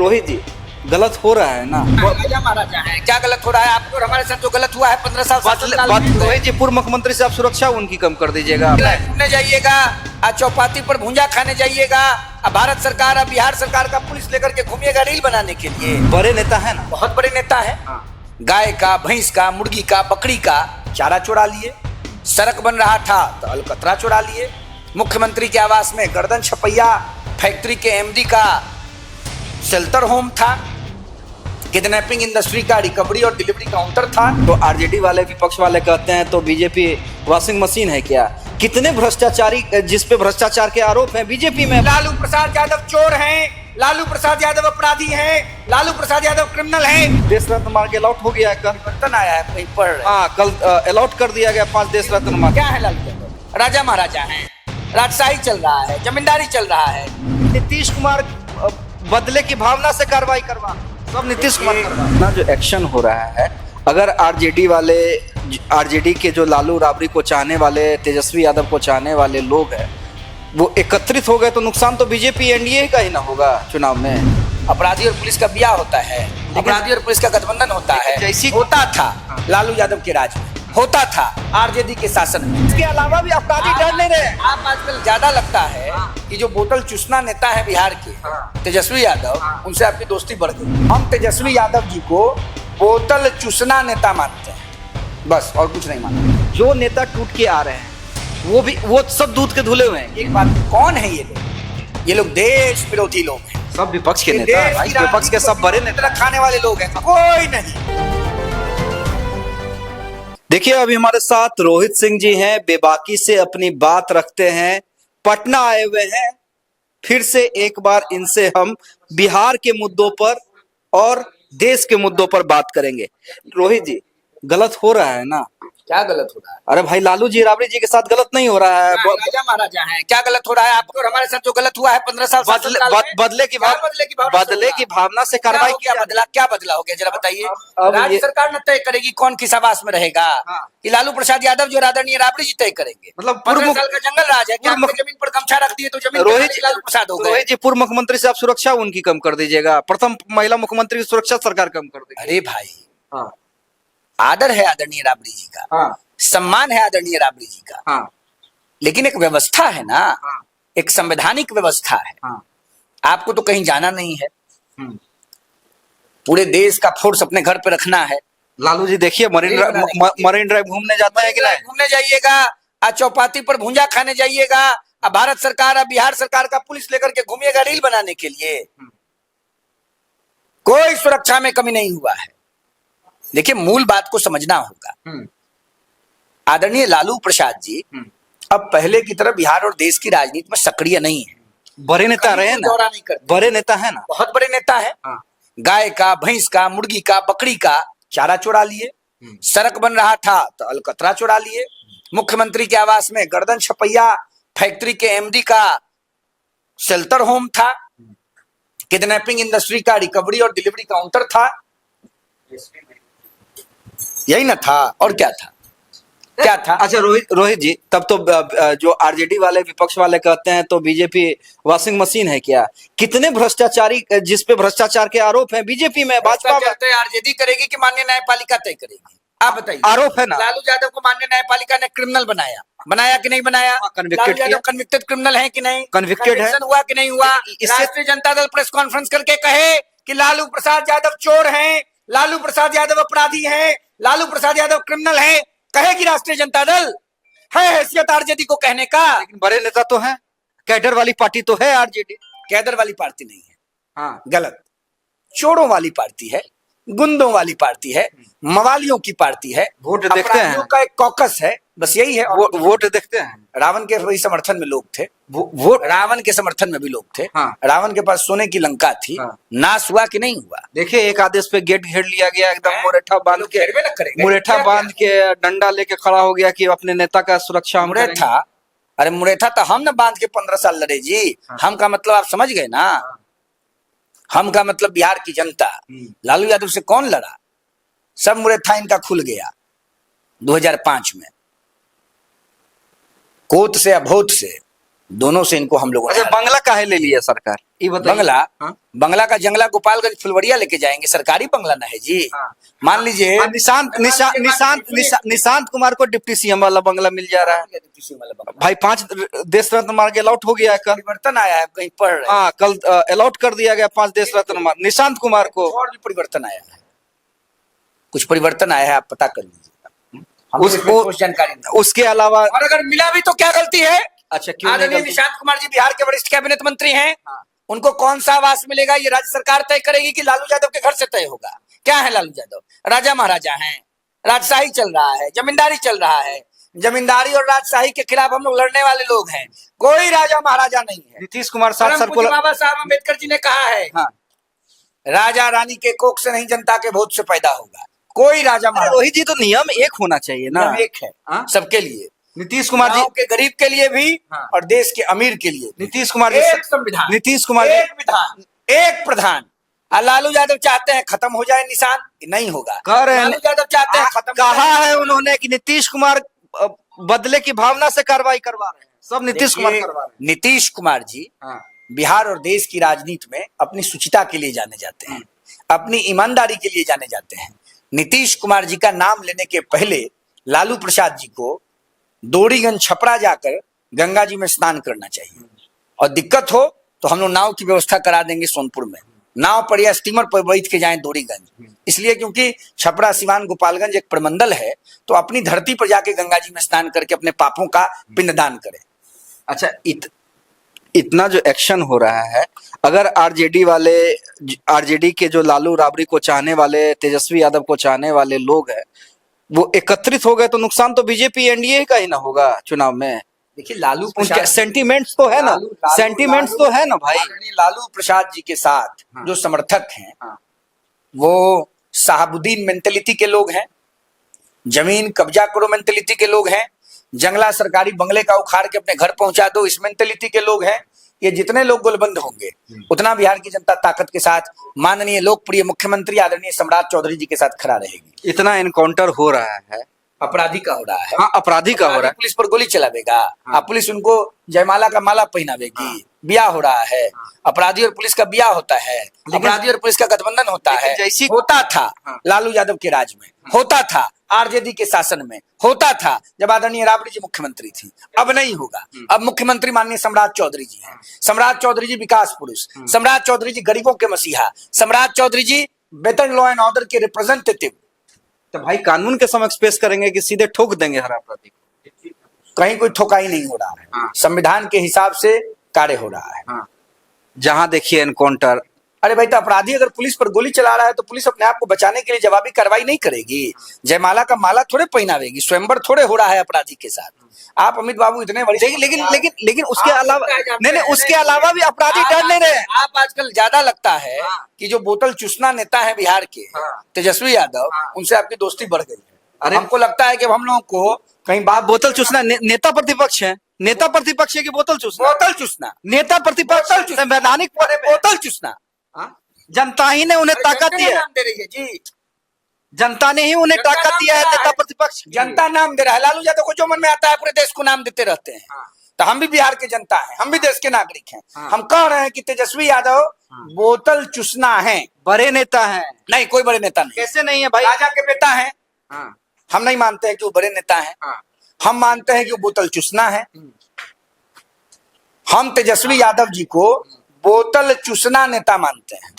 रोहित जी, गलत हो रहा है ना। राजा महाराजा है, क्या गलत हो रहा है? आपको और हमारे साथ जो गलत हुआ है 15 साल शासनकाल में। रोहित जी, पूर्व मुख्यमंत्री से आप सुरक्षा उनकी कम कर दीजिएगा। घूमने जाइएगा, आज चौपाटी पर भूंजा खाने जाइएगा, अब भारत सरकार, अब बिहार सरकार का पुलिस लेकर के घूमिएगा रील बनाने के लिए। बड़े नेता है ना, बहुत बड़े नेता है। गाय का, भैंस का, मुर्गी का, बकरी का चारा चुरा लिए, सड़क बन रहा था तो अलकतरा चुरा लिए, मुख्यमंत्री के आवास में गर्दन छपैया, फैक्ट्री के एमडी का शेल्टर होम था, किडनैपिंग इंडस्ट्री का रिकवरी और डिलीवरी काउंटर था। तो आरजेडी वाले, विपक्ष वाले कहते हैं तो बीजेपी वॉशिंग मशीन है क्या? कितने भ्रष्टाचारी, जिस पे भ्रष्टाचार के आरोप हैं बीजेपी में। लालू प्रसाद यादव चोर हैं, लालू प्रसाद यादव अपराधी हैं, लालू प्रसाद यादव क्रिमिनल हैं। देश रत्न मार के अलॉट हो गया है, कल परिवर्तन आया है कहीं पर। हाँ, कल अलॉट कर दिया गया 5 देश रत्न मार। क्या है लालू यादव? राजा महाराजा हैं, राजशाही चल रहा है, जमींदारी चल रहा है। नीतीश कुमार बदले की भावना से कार्रवाई करवा, सब नीतीश कुमार ना। जो एक्शन हो रहा है, अगर आरजेडी वाले, आरजेडी के जो लालू राबड़ी को चाहने वाले, तेजस्वी यादव को चाहने वाले लोग हैं, वो एकत्रित हो गए तो नुकसान तो बीजेपी एनडीए का ही ना होगा चुनाव में। अपराधी और पुलिस का ब्याह होता है, अपराधी और पुलिस का गठबंधन होता है, जैसी होता था लालू यादव के राज में, होता था आरजेडी के शासन में। इसके अलावा भी अपराधी डर नहीं रहे। आप आजकल ज्यादा लगता है कि जो बोतल चूसना नेता है बिहार के तेजस्वी यादव, उनसे आपकी दोस्ती बढ़ गई। हम तेजस्वी यादव जी को बोतल चूसना नेता मानते हैं, बस, और कुछ नहीं मानते। जो नेता टूट के आ रहे हैं वो सब दूध के धुले हुए हैं। एक बात, कौन है ये लोग? ये लोग देश विरोधी लोग हैं, सब विपक्ष के ये नेता, देश भाई, की विपक्ष के सब बड़े नेता खाने वाले लोग हैं, कोई नहीं। देखिए, अभी हमारे साथ रोहित सिंह जी हैं, बेबाकी से अपनी बात रखते हैं, पटना आए हुए हैं। फिर से एक बार इनसे हम बिहार के मुद्दों पर और देश के मुद्दों पर बात करेंगे। रोहित जी, गलत हो रहा है ना? क्या गलत हो रहा है? अरे भाई, लालू जी राबड़ी जी के साथ गलत नहीं हो रहा है। राजा महाराजा हैं, क्या गलत हो रहा है? आपको और हमारे साथ जो गलत हुआ है 15 साल शासनकाल में। बदले की भावना से कार्रवाई क्या बदला? क्या बदला हो गया, जरा बताइए। अब राज्य ये- सरकार न तय करेगी कौन किस आवास में रहेगा, कि लालू प्रसाद यादव जो आदरणीय राबड़ी जी तय करेंगे। मतलब 15 साल का जंगल राज है, क्या आपने जमीन पर गमछा रख दिए तो जमीन के मालिक लालू प्रसाद हो गए? रोहित जी, पूर्व मुख्यमंत्री से आप सुरक्षा उनकी कम कर दीजिएगा। प्रथम महिला मुख्यमंत्री की सुरक्षा सरकार कम कर देगी। अरे भाई, हाँ आदर है आदरणीय राबड़ी जी का, हाँ सम्मान है आदरणीय राबड़ी जी का, हाँ लेकिन एक व्यवस्था है ना, हाँ एक संवैधानिक व्यवस्था है। हाँ। आपको तो कहीं जाना नहीं है, हम्म। पूरे देश का फोर्स अपने घर पे रखना है। लालू जी देखिए, मरीन ड्राइव घूमने जाता है कि नहीं? घूमने जाइएगा, आज चौपाटी पर भूंजा खाने जाइएगा, अब भारत सरकार, अब बिहार सरकार का पुलिस लेकर के घूमिएगा रील बनाने के लिए। कोई सुरक्षा में कमी नहीं हुआ है। देखिए, मूल बात को समझना होगा। आदरणीय लालू प्रसाद जी अब पहले की तरह बिहार और देश की राजनीति में सक्रिय नहीं है। बड़े नेता रहे ना, दौरा नहीं करते, बड़े नेता है ना, बहुत बड़े नेता है। गाय का, भैंस का, मुर्गी का, बकरी का चारा चुरा लिए, सड़क बन रहा था तो अलकतरा चुरा लिए, मुख्यमंत्री के आवास में गर्दन छपैया, फैक्ट्री के एमडी का शेल्टर होम था, किडनैपिंग इंडस्ट्री का रिकवरी और डिलीवरी काउंटर था। यही ना था, और क्या था? क्या था? अच्छा रोहित जी, तब तो जो आरजेडी वाले, विपक्ष वाले कहते हैं तो बीजेपी वॉशिंग मशीन है क्या? कितने भ्रष्टाचारी, जिस पे भ्रष्टाचार के आरोप हैं बीजेपी में, भाजपा में। आरजेडी करेगी कि माननीय न्यायपालिका तय करेगी? आप बताइए। आरोप है ना, लालू यादव को माननीय न्यायपालिका ने क्रिमिनल बनाया, बनाया कि नहीं बनाया? कन्विक्टेड किया। कन्विक्टेड क्रिमिनल है कि नहीं? कन्विक्टेड है। हुआ कि नहीं हुआ? राष्ट्रीय जनता दल प्रेस कॉन्फ्रेंस करके कहे कि लालू प्रसाद यादव चोर हैं, लालू प्रसाद यादव अपराधी हैं, लालू प्रसाद यादव क्रिमिनल हैं, कहेगी राष्ट्रीय जनता दल? है हैसियत आरजेडी को कहने का? लेकिन बड़े नेता तो है, कैडर वाली पार्टी तो है आरजेडी। कैडर वाली पार्टी नहीं है, हाँ, गलत। चोरों वाली पार्टी है, गुंडों वाली पार्टी है, मवालियों की पार्टी है, वोट देखते हैं, अपराधियों का एक कॉकस है, बस यही है। वोट देखते हैं। रावण के वही समर्थन में लोग थे, वोट रावण के समर्थन में भी लोग थे। हाँ। रावण के पास सोने की लंका थी, हाँ। नाश हुआ कि नहीं हुआ? देखिए, एक आदेश पे गेट घेर लिया गया, एकदम मुरेठा बांध के, घेरवे न करेंगे। मुरेठा बांध के डंडा लेके खड़ा हो गया कि अपने नेता का सुरक्षा हम करेंगे। मुरेठा, अरे मुरेठा तो हम न बांध के 15 साल लड़े जी। हम का मतलब आप समझ गए ना, हम का मतलब बिहार की जनता। लालू यादव से कौन लड़ा? सब मुरेठा इनका खुल गया 2005 में। कोत से अभोत से दोनों से इनको हम लोगों ने अच्छा, बंगला काहे ले लिया सरकार, ये बताइए। बंगला हाँ? बंगला का जंगला गोपालगंज फुलवरिया लेके जाएंगे, सरकारी बंगला ना है जी। हाँ। मान लीजिए हाँ, निशांत कुमार को डिप्टी सीएम वाला बंगला मिल जा रहा है भाई। 5 देश रत्न मार्ग अलॉट हो गया है कल। परिवर्तन आया है, कहीं पढ़ रहे हैं। हाँ, कल अलॉट कर दिया गया 5 देश रत्न मार्ग निशांत कुमार को। और भी परिवर्तन आया है, कुछ परिवर्तन आया है, आप पता कर लीजिए। उसको जानकारी नहीं। उसके अलावा और अगर मिला भी तो क्या गलती है? अच्छा, क्यों नहीं आदरणीय गलती? निशांत कुमार जी बिहार के वरिष्ठ कैबिनेट मंत्री हैं। हाँ। उनको कौन सा आवास मिलेगा ये राज्य सरकार तय करेगी कि लालू यादव के घर से तय होगा? क्या है लालू यादव? राजा महाराजा हैं, राजशाही चल रहा है, जमींदारी चल रहा है। जमींदारी और राजशाही के खिलाफ हम लोग लड़ने वाले लोग हैं, कोई राजा महाराजा नहीं है। नीतीश कुमार साथ परम पूज्य सर्कुलर। बाबा साहब अम्बेडकर जी ने कहा है, हाँ, राजा रानी के कोख से नहीं जनता के वोट से पैदा होगा। कोई राजा महाराजा रोहित जी, तो नियम एक होना चाहिए ना। नियम एक है हाँ? सबके लिए, नीतीश कुमार जी, गांव के गरीब के लिए भी हाँ। और देश के अमीर के लिए भी। नीतीश कुमार जी, एक संविधान, नीतीश कुमार जी, एक विधान, एक प्रधान। और लालू यादव चाहते हैं खत्म हो जाए निशान, नहीं होगा। कह रहे हैं, लालू यादव चाहते हैं खत्म हो कहा जाए। है उन्होंने कि नीतीश कुमार बदले की भावना से कार्रवाई करवा रहे हैं, सब नीतीश कुमार देखिए, करवा रहे नीतीश कुमार जी हैं। हाँ। बिहार और देश की राजनीति में अपनी शुचिता के लिए जाने जाते हैं, अपनी ईमानदारी के लिए जाने जाते हैं। नीतीश कुमार जी का नाम लेने के पहले लालू प्रसाद जी को डोरीगंज छपरा जाकर गंगा जी में स्नान करना चाहिए, और दिक्कत हो तो हम लोग नाव की व्यवस्था करा देंगे सोनपुर में, नाव पर या स्टीमर पर बैठ के जाएं डोरीगंज। इसलिए क्योंकि छपरा सिवान गोपालगंज एक प्रमंडल है, तो अपनी धरती पर जाके गंगा जी में स्नान करके अपने पापों का पिंडदान करें। अच्छा, इतना जो एक्शन हो रहा है, अगर आरजेडी के जो लालू राबड़ी को चाहने वाले, तेजस्वी यादव को चाहने वाले लोग हैं, वो एकत्रित हो गए तो नुकसान तो बीजेपी एनडीए का ही ना होगा चुनाव में। देखिए लालू उनके प्रसाद सेंटिमेंट्स तो है ना, सेंटिमेंट्स तो है ना भाई। आदरणीय लालू प्रसाद जी के साथ हाँ। जो समर्थक हैं, हाँ। वो साहबुद्दीन मेंटेलिटी के लोग हैं, जमीन कब्जा करो मेंटेलिटी के लोग हैं, जंगला सरकारी बंगले का उखाड़ के अपने घर पहुंचा दो इस मेंटेलिटी के लोग हैं। ये जितने लोग गोलबंद होंगे उतना बिहार की जनता ताकत के साथ माननीय लोकप्रिय मुख्यमंत्री आदरणीय सम्राट चौधरी जी के साथ खड़ा रहेगी। इतना एनकाउंटर हो रहा है, अपराधी का हो रहा है। हाँ, अपराधी का हो रहा है। पुलिस पर गोली चलावेगा, पुलिस उनको जयमाला का माला पहनावेगी, ब्याह हो रहा है, अपराधी और पुलिस का ब्याह होता है, अपराधी और पुलिस का गठबंधन होता है। जैसी होता था हाँ। लालू यादव के राज में, होता था आरजेडी के शासन में, होता था जब आदरणीय राबड़ी जी मुख्यमंत्री थी। अब नहीं होगा। अब मुख्यमंत्री माननीय सम्राट चौधरी जी हैं। सम्राट चौधरी जी विकास पुरुष, सम्राट चौधरी जी गरीबों के मसीहा, सम्राट चौधरी जी बेटर लॉ एंड ऑर्डर के रिप्रेजेंटेटिव। तो भाई कानून के समक्ष पेश करेंगे कि सीधे ठोक देंगे हर अपराधी को? कहीं कोई ठोकाई नहीं हो रहा है, हाँ। संविधान के हिसाब से कार्य हो रहा है। हाँ। जहां देखिए एनकाउंटर। अरे भाई, तो अपराधी अगर पुलिस पर गोली चला रहा है तो पुलिस अपने आप को बचाने के लिए जवाबी कार्रवाई नहीं करेगी, जयमाला का माला थोड़े पहनावेगी, स्वयंवर थोड़े हो रहा है अपराधी के साथ। आप अमित बाबू इतने बड़े, लेकिन उसके अलावा नहीं, उसके अलावा भी अपराधी डर नहीं रहे। आप आजकल ज्यादा लगता है कि जो बोतल चूसना नेता है बिहार के तेजस्वी यादव, उनसे आपकी दोस्ती बढ़ गई है। अरे हमको लगता है कि हम लोगों को कहीं आप बोतल चूसना, नेता प्रतिपक्ष है, नेता प्रतिपक्ष है कि बोतल चूसना? बोतल चूसना, नेता प्रतिपक्ष संवैधानिक बोतल चूसना। जनता ही ने उन्हें ताकत दी है, नाम दे रही है जी, जनता ने ही उन्हें जनता ताकत नाम दिया है दे रहा नेता है। प्रतिपक्ष की। जनता नाम दे रहा है। लालू यादव को जो मन में आता है पूरे देश को नाम देते रहते हैं। तो हम भी बिहार के जनता हैं, हम भी देश के नागरिक हैं। हम कह रहे हैं कि तेजस्वी यादव बोतल चूसना है। बड़े नेता हैं। नहीं, कोई बड़े नेता नहीं। कैसे नहीं है भाई? राजा के बेटा हैं। हम नहीं मानते हैं कि वो बड़े नेता हैं। हम मानते हैं कि वो बोतल चूसना है। हम तेजस्वी यादव जी को बोतल चूसना नेता मानते हैं,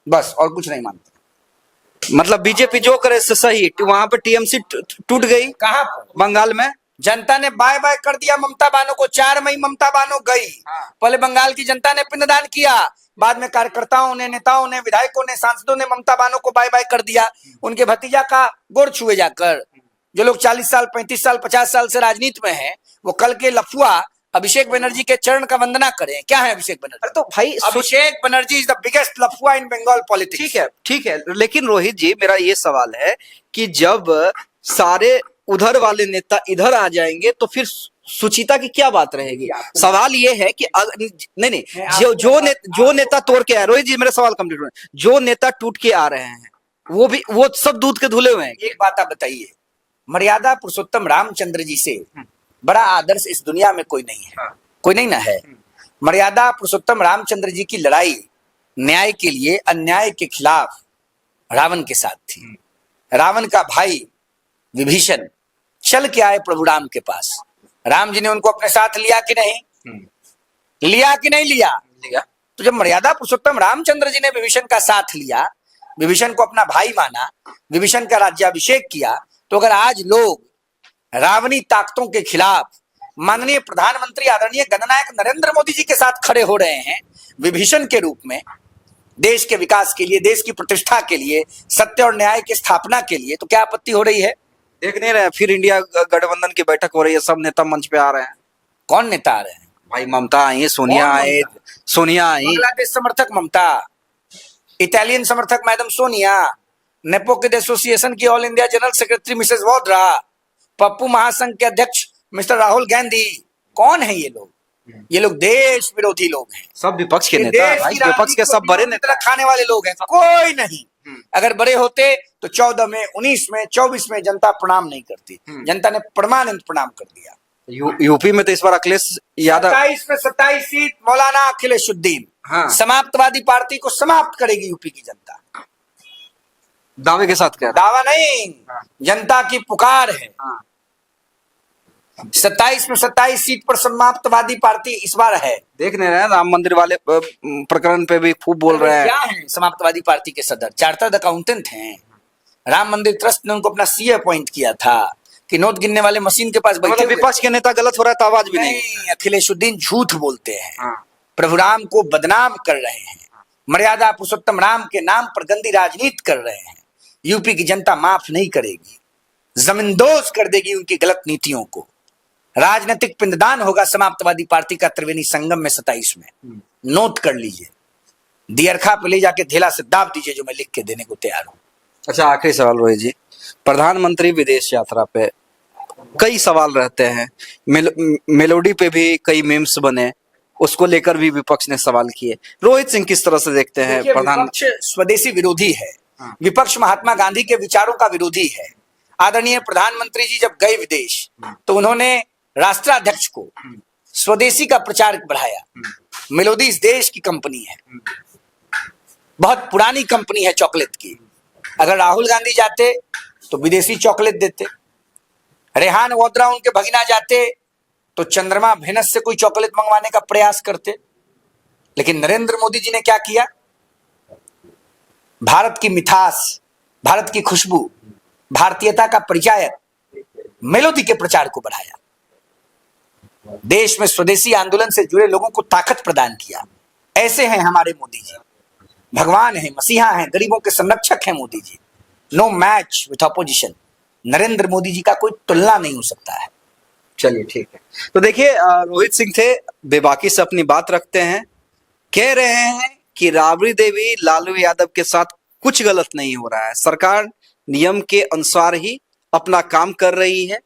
बस, और कुछ नहीं मानते। मतलब बीजेपी जो करे से सही। वहां पे टीएमसी टूट गई कहाँ? बंगाल में जनता ने बाय बाय कर दिया ममता बानो को। 4 मई ममता बानो गई। पहले बंगाल की जनता ने पिंडदान किया, बाद में कार्यकर्ताओं ने, नेताओं ने, विधायकों ने, सांसदों ने ममता बानो को बाय बाय कर दिया। उनके भतीजा का गोर छुए जाकर। जो लोग 40 साल, 35 साल, 50 साल से राजनीति में हैं, वो कल के लफुआ अभिषेक बनर्जी के चरण का वंदना करें। क्या है अभिषेक बनर्जी? अरे तो भाई Abhishek Banerjee is the biggest लफुआ इन बंगाल पॉलिटिक्स। ठीक है, लेकिन रोहित जी, मेरा ये सवाल है कि जब सारे उधर वाले नेता इधर आ जाएंगे तो फिर सुचिता की क्या बात रहेगी? सवाल ये है कि नहीं, जो नेता तोड़ के आए, रोहित जी मेरा सवाल कंप्लीट होना, जो नेता टूट के आ रहे हैं वो सब दूध के धुले हुए हैं। एक बात आप बताइए, मर्यादा पुरुषोत्तम रामचंद्र जी से बड़ा आदर्श इस दुनिया में कोई नहीं है। कोई नहीं ना है। मर्यादा पुरुषोत्तम रामचंद्र जी की लड़ाई न्याय के लिए अन्याय के खिलाफ रावण के साथ थी। रावण का भाई विभीषण चल के आए प्रभु राम के पास, राम जी ने उनको अपने साथ लिया कि नहीं, लिया कि नहीं लिया? तो जब मर्यादा पुरुषोत्तम रामचंद्र जी ने विभीषण का साथ लिया, विभीषण को अपना भाई माना, विभीषण का राज्याभिषेक किया, तो अगर आज लोग रावणी ताकतों के खिलाफ माननीय प्रधानमंत्री आदरणीय गणनायक नरेंद्र मोदी जी के साथ खड़े हो रहे हैं विभीषण के रूप में, देश के विकास के लिए, देश की प्रतिष्ठा के लिए, सत्य और न्याय की स्थापना के लिए, तो क्या आपत्ति हो रही है? देख नहीं रहे फिर इंडिया गठबंधन की बैठक हो रही है, सब नेता मंच पे आ रहे हैं। कौन नेता आ रहे हैं? भाई ममता आई, सोनिया आई, सोनिया आई, बांग्लादेश समर्थक ममता, इटालियन समर्थक मैडम सोनिया, नेपो के एसोसिएशन की all India general secretary Mrs Vadra, Pappu महासंघ के अध्यक्ष मिस्टर राहुल गांधी। कौन है ये लोग? ये लोग देश विरोधी लोग हैं, सब विपक्ष के नेता, भाई विपक्ष के सब बड़े नेता खाने वाले लोग हैं। कोई नहीं, अगर बड़े होते तो 14 में, 19 में, 24 में जनता प्रणाम नहीं करती, जनता ने परमानेंट प्रणाम कर दिया। यूपी में तो इस बार अखिलेश यादव 27 में 27 सीट मौलाना अखिलेशुद्दीन, समाप्तवादी पार्टी को समाप्त करेगी यूपी की जनता। दावे के साथ क्या? दावा नहीं, जनता की पुकार है। 27 में 27 सीट पर समाप्तवादी पार्टी इस बार है। देख नहीं रहे हैं, राम मंदिर वाले प्रकरण पे भी खूब बोल रहे हैं। क्या है समाप्तवादी पार्टी के सदर? चार्टर्ड अकाउंटेंट हैं। राम मंदिर ट्रस्ट ने उनको अपना सीए अपॉइंट किया था कि नोट गिनने वाले मशीन के पास बैठे। मतलब विपक्ष के नेता गलत हो रहा है तो आवाज भी नहीं। अखिलेशुद्दीन झूठ बोलते हैं, प्रभु राम को बदनाम कर रहे हैं, मर्यादा पुरुषोत्तम राम के नाम पर गंदी राजनीति कर रहे हैं। यूपी की जनता माफ नहीं करेगी, जमींदोज कर देगी उनकी गलत नीतियों को। राजनीतिक पिंडदान होगा समाप्तवादी पार्टी का त्रिवेणी संगम में 27 में। नोट कर लीजिए, दियरखा पे ले जाके धेला से दाब दीजिए, जो मैं लिख के देने को तैयार हूं। अच्छा, आखिरी सवाल रोहित जी, प्रधानमंत्री विदेश यात्रा पे कई सवाल रहते हैं, मेलोडी पे भी कई मीम्स बने, उसको लेकर भी विपक्ष ने सवाल किए। रोहित सिंह किस तरह से देखते हैं? विपक्ष स्वदेशी विरोधी है, विपक्ष महात्मा गांधी के विचारों का विरोधी है। आदरणीय प्रधानमंत्री जी जब गए विदेश तो उन्होंने राष्ट्राध्यक्ष को स्वदेशी का प्रचार बढ़ाया। मेलोडी इस देश की कंपनी है, बहुत पुरानी कंपनी है चॉकलेट की। अगर राहुल गांधी जाते तो विदेशी चॉकलेट देते, रेहान वाड्रा उनके भगिना जाते तो चंद्रमा भेनस से कोई चॉकलेट मंगवाने का प्रयास करते। लेकिन नरेंद्र मोदी जी ने क्या किया? भारत की मिठास, भारत की खुशबू, भारतीयता का परिचायक मेलोडी के प्रचार को बढ़ाया। देश में स्वदेशी आंदोलन से जुड़े लोगों को ताकत प्रदान किया। ऐसे हैं हमारे मोदी जी, भगवान हैं, मसीहा हैं, गरीबों के संरक्षक हैं Modi ji. No match with opposition. Narendra Modi ji का कोई तुलना नहीं हो सकता है। चलिए ठीक है। तो देखिए, रोहित सिंह थे, बेबाकी से अपनी बात रखते हैं, कह रहे हैं कि राबड़ी देवी लालू यादव के साथ कुछ गलत नहीं हो रहा है, सरकार नियम के अनुसार ही अपना काम कर रही है,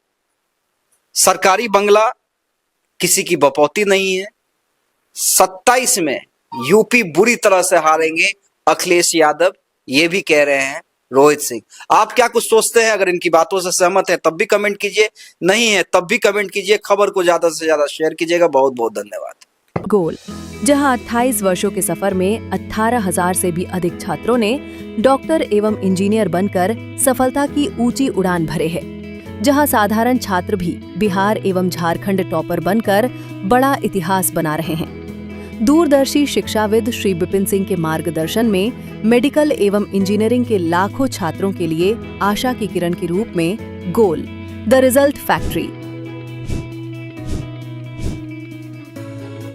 सरकारी बंगला किसी की बपौती नहीं है। 27 में यूपी बुरी तरह से हारेंगे अखिलेश यादव, ये भी कह रहे हैं रोहित सिंह। आप क्या कुछ सोचते हैं? अगर इनकी बातों से सहमत है तब भी कमेंट कीजिए, नहीं है तब भी कमेंट कीजिए। खबर को ज्यादा से ज्यादा शेयर कीजिएगा। बहुत बहुत धन्यवाद। गोल, जहां 28 वर्षों के सफर में 18,000 से भी अधिक छात्रों ने डॉक्टर एवं इंजीनियर बनकर सफलता की ऊंची उड़ान भरे है, जहां साधारण छात्र भी बिहार एवं झारखंड टॉपर बनकर बड़ा इतिहास बना रहे हैं। दूरदर्शी शिक्षाविद श्री विपिन सिंह के मार्गदर्शन में मेडिकल एवं इंजीनियरिंग के लाखों छात्रों के लिए आशा की किरण के रूप में गोल, द रिजल्ट फैक्ट्री